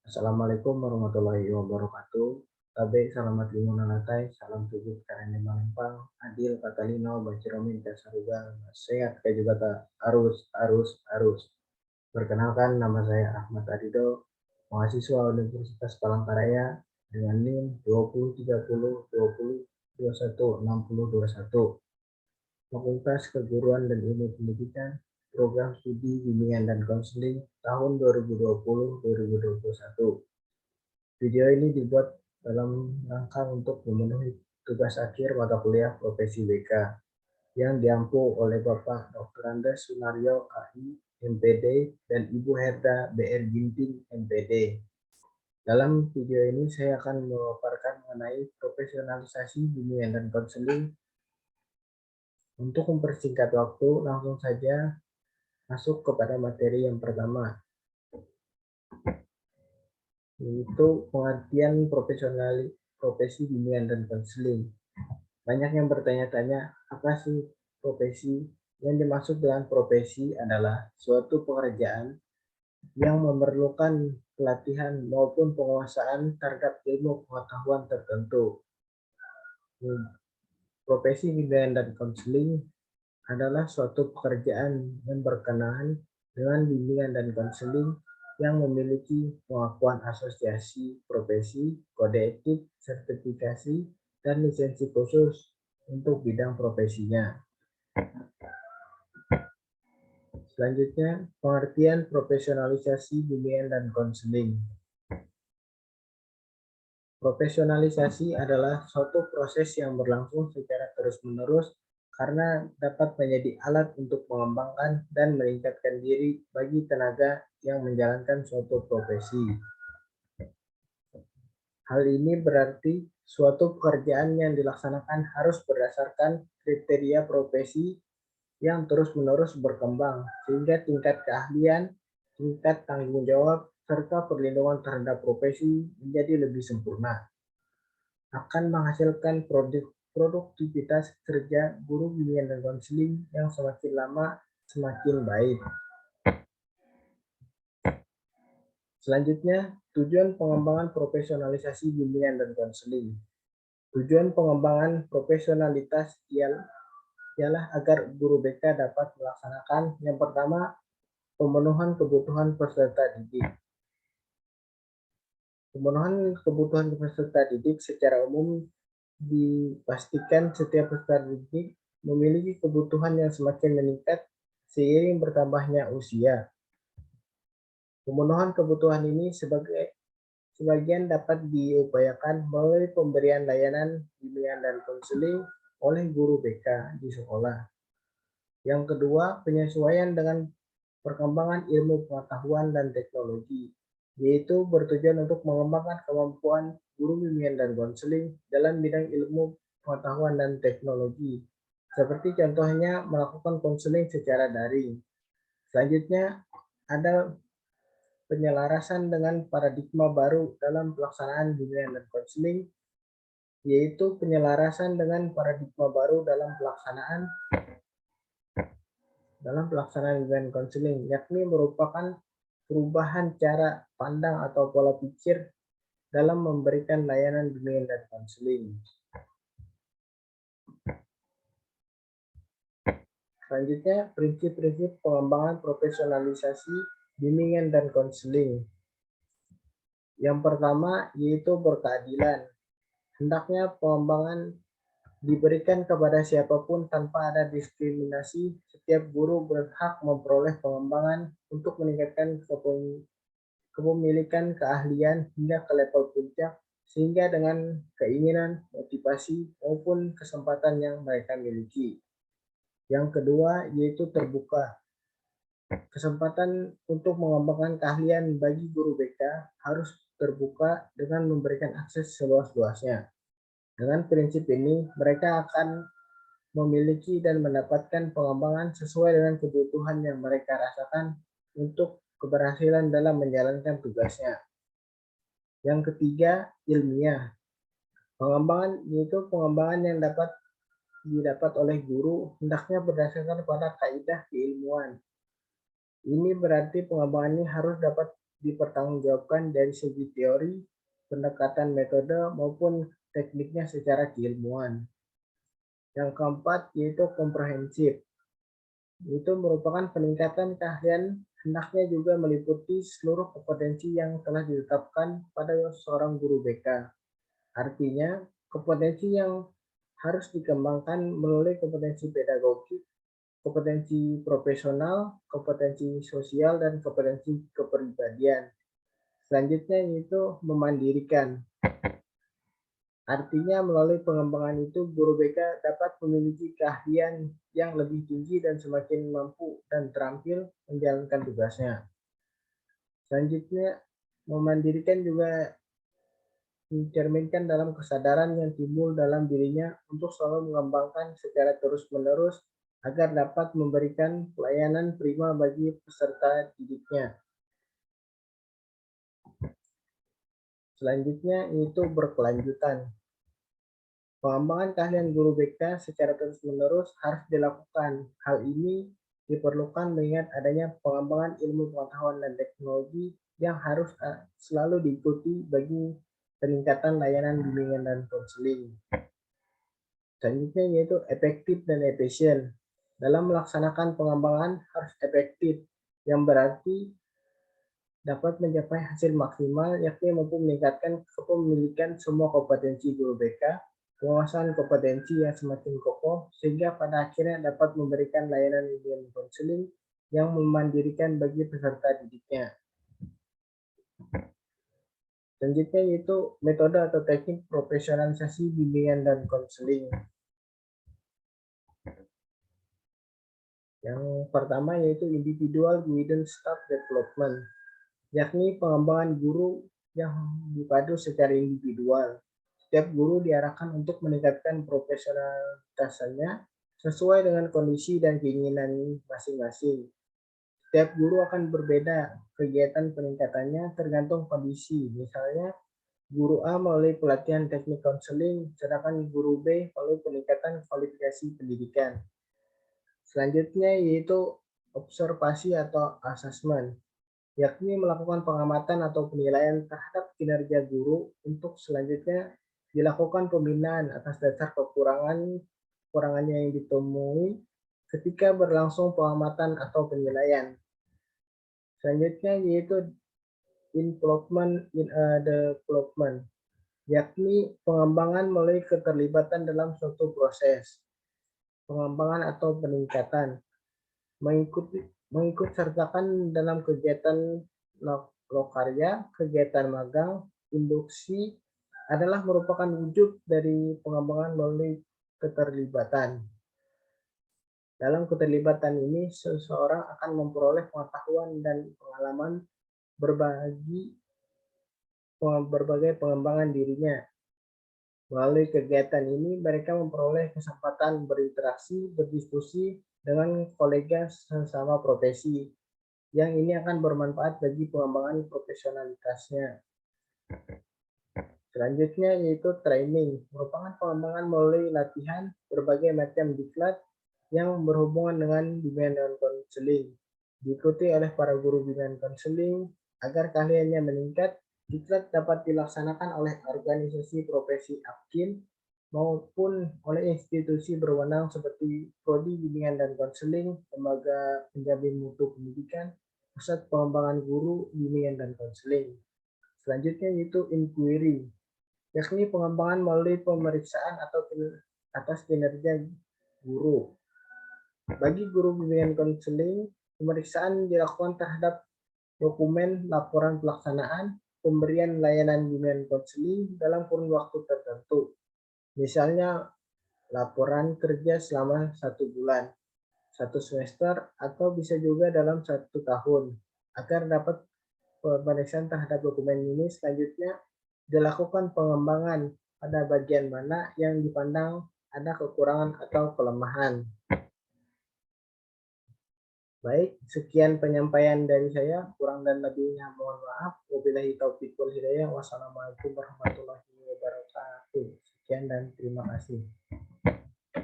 Assalamualaikum warahmatullahi wabarakatuh. Tabe selamat lingkungan latai, salam tujuh karena Malempang, Adil Katalino, Baciromin Kasaruga, sehat kayak juga tak arus. Perkenalkan nama saya Ahmad Adido, mahasiswa Universitas Palangkaraya dengan NIM 203020216021, Fakultas Keguruan dan Ilmu Pendidikan, Program Studi Bimbingan dan Konseling tahun 2020-2021. Video ini dibuat dalam rangka untuk memenuhi tugas akhir mata kuliah profesi BK yang diampu oleh Bapak Dr. Andes Sunario KI MPD dan Ibu Herda BR Ginting MPD. Dalam video ini saya akan memaparkan mengenai profesionalisasi bimbingan dan konseling. Untuk mempersingkat waktu, langsung saja masuk kepada materi yang pertama, yaitu pengertian profesi bimbingan dan konseling. Banyak yang bertanya-tanya, apa sih profesi? Yang dimaksud dengan profesi adalah suatu pekerjaan yang memerlukan pelatihan maupun penguasaan terhadap ilmu pengetahuan tertentu. Profesi bimbingan dan konseling adalah suatu pekerjaan yang berkenaan dengan bimbingan dan konseling yang memiliki pengakuan asosiasi profesi, kode etik, sertifikasi, dan lisensi khusus untuk bidang profesinya. Selanjutnya, pengertian profesionalisasi bimbingan dan konseling. Profesionalisasi adalah suatu proses yang berlangsung secara terus-menerus karena dapat menjadi alat untuk mengembangkan dan meningkatkan diri bagi tenaga yang menjalankan suatu profesi. Hal ini berarti suatu pekerjaan yang dilaksanakan harus berdasarkan kriteria profesi yang terus-menerus berkembang, sehingga tingkat keahlian, tingkat tanggung jawab, serta perlindungan terhadap profesi menjadi lebih sempurna. Akan menghasilkan produktivitas kerja guru bimbingan dan konseling yang semakin lama semakin baik. Selanjutnya, tujuan pengembangan profesionalisasi bimbingan dan konseling. Tujuan pengembangan profesionalitas ialah agar guru BK dapat melaksanakan yang pertama, pemenuhan kebutuhan peserta didik. Pemenuhan kebutuhan peserta didik secara umum dipastikan setiap peserta didik memiliki kebutuhan yang semakin meningkat seiring bertambahnya usia. Pemenuhan kebutuhan ini sebagian dapat diupayakan melalui pemberian layanan bimbingan dan konseling oleh guru BK di sekolah. Yang kedua, penyesuaian dengan perkembangan ilmu pengetahuan dan teknologi, yaitu bertujuan untuk mengembangkan kemampuan guru bimbingan dan konseling dalam bidang ilmu pengetahuan dan teknologi, seperti contohnya melakukan konseling secara daring. Selanjutnya, ada penyelarasan dengan paradigma baru dalam pelaksanaan bimbingan dan konseling, yaitu penyelarasan dengan paradigma baru dalam pelaksanaan bimbingan konseling, yakni merupakan perubahan cara pandang atau pola pikir dalam memberikan layanan bimbingan dan konseling. Selanjutnya, prinsip-prinsip pengembangan profesionalisasi bimbingan dan konseling. Yang pertama yaitu berkeadilan. Hendaknya pengembangan diberikan kepada siapapun tanpa ada diskriminasi. Setiap guru berhak memperoleh pengembangan untuk meningkatkan kepemilikan keahlian hingga ke level puncak, sehingga dengan keinginan, motivasi, maupun kesempatan yang mereka miliki. Yang kedua yaitu terbuka. Kesempatan untuk mengembangkan keahlian bagi guru BK harus terbuka dengan memberikan akses seluas-luasnya. Dengan prinsip ini, mereka akan memiliki dan mendapatkan pengembangan sesuai dengan kebutuhan yang mereka rasakan untuk keberhasilan dalam menjalankan tugasnya. Yang ketiga, ilmiah. Pengembangan yaitu pengembangan yang didapat oleh guru hendaknya berdasarkan pada kaidah keilmuan. Ini berarti pengembangan ini harus dapat dipertanggungjawabkan dari segi teori, pendekatan metode, maupun tekniknya secara keilmuan. Yang keempat yaitu komprehensif. Itu merupakan peningkatan keahlian, hendaknya juga meliputi seluruh kompetensi yang telah ditetapkan pada seorang guru BK. Artinya, kompetensi yang harus dikembangkan melalui kompetensi pedagogik, kompetensi profesional, kompetensi sosial, dan kompetensi kepribadian. Selanjutnya yaitu memandirikan. Artinya melalui pengembangan itu guru BK dapat memiliki keahlian yang lebih tinggi dan semakin mampu dan terampil menjalankan tugasnya. Selanjutnya, memandirikan juga mencerminkan dalam kesadaran yang timbul dalam dirinya untuk selalu mengembangkan secara terus-menerus agar dapat memberikan pelayanan prima bagi peserta didiknya. Selanjutnya yaitu berkelanjutan. Pengembangan keahlian guru BK secara terus-menerus harus dilakukan. Hal ini diperlukan mengingat adanya pengembangan ilmu pengetahuan dan teknologi yang harus selalu diikuti bagi peningkatan layanan bimbingan dan konseling. Selanjutnya yaitu efektif dan efisien. Dalam melaksanakan pengembangan harus efektif, yang berarti dapat mencapai hasil maksimal, yakni mampu meningkatkan kepemilikan semua kompetensi guru BK, penguasaan kompetensi yang semakin kokoh, sehingga pada akhirnya dapat memberikan layanan bimbingan konseling yang memandirikan bagi peserta didiknya. Selanjutnya yaitu metode atau teknik profesionalisasi bimbingan dan konseling. Yang pertama yaitu individual guidance staff development, yakni pengembangan guru yang dipadu secara individual. Setiap guru diarahkan untuk meningkatkan profesionalitasnya sesuai dengan kondisi dan keinginan masing-masing. Setiap guru akan berbeda kegiatan peningkatannya tergantung kondisi. Misalnya, guru A melalui pelatihan teknik konseling, sedangkan guru B melalui peningkatan kualifikasi pendidikan. Selanjutnya yaitu observasi atau asesmen, yakni melakukan pengamatan atau penilaian terhadap kinerja guru untuk selanjutnya dilakukan pembinaan atas dasar kekurangannya yang ditemui ketika berlangsung pengamatan atau penilaian. Selanjutnya yaitu involvement in a development, yakni pengembangan melalui keterlibatan dalam suatu proses pengembangan atau peningkatan, mengikut sertakan dalam kegiatan lokarya, kegiatan magang, induksi adalah merupakan wujud dari pengembangan melalui keterlibatan. Dalam keterlibatan ini, seseorang akan memperoleh pengetahuan dan pengalaman berbagai pengembangan dirinya. Melalui kegiatan ini, mereka memperoleh kesempatan berinteraksi, berdiskusi dengan kolega sesama profesi, yang ini akan bermanfaat bagi pengembangan profesionalitasnya. Selanjutnya yaitu training, merupakan pengembangan melalui latihan berbagai macam diklat yang berhubungan dengan bimbingan dan konseling, diikuti oleh para guru bimbingan konseling agar keahliannya meningkat. Diklat dapat dilaksanakan oleh organisasi profesi APKIN maupun oleh institusi berwenang seperti Prodi Bimbingan dan Konseling, Lembaga Penjamin Mutu Pendidikan, Pusat Pengembangan Guru Bimbingan dan Konseling. Selanjutnya yaitu inquiry, yakni pengembangan melalui pemeriksaan atau atas kinerja guru. Bagi guru bimbingan konseling, pemeriksaan dilakukan terhadap dokumen laporan pelaksanaan pemberian layanan bimbingan konseling dalam kurun waktu tertentu. Misalnya laporan kerja selama 1 bulan, 1 semester, atau bisa juga dalam 1 tahun. Agar dapat pemeriksaan terhadap dokumen ini, selanjutnya dilakukan pengembangan pada bagian mana yang dipandang ada kekurangan atau kelemahan. Baik, sekian penyampaian dari saya. Kurang dan lebihnya mohon maaf. Wabillahi taufiq wal hidayah. Wassalamualaikum warahmatullahi wabarakatuh. Sekian dan terima kasih.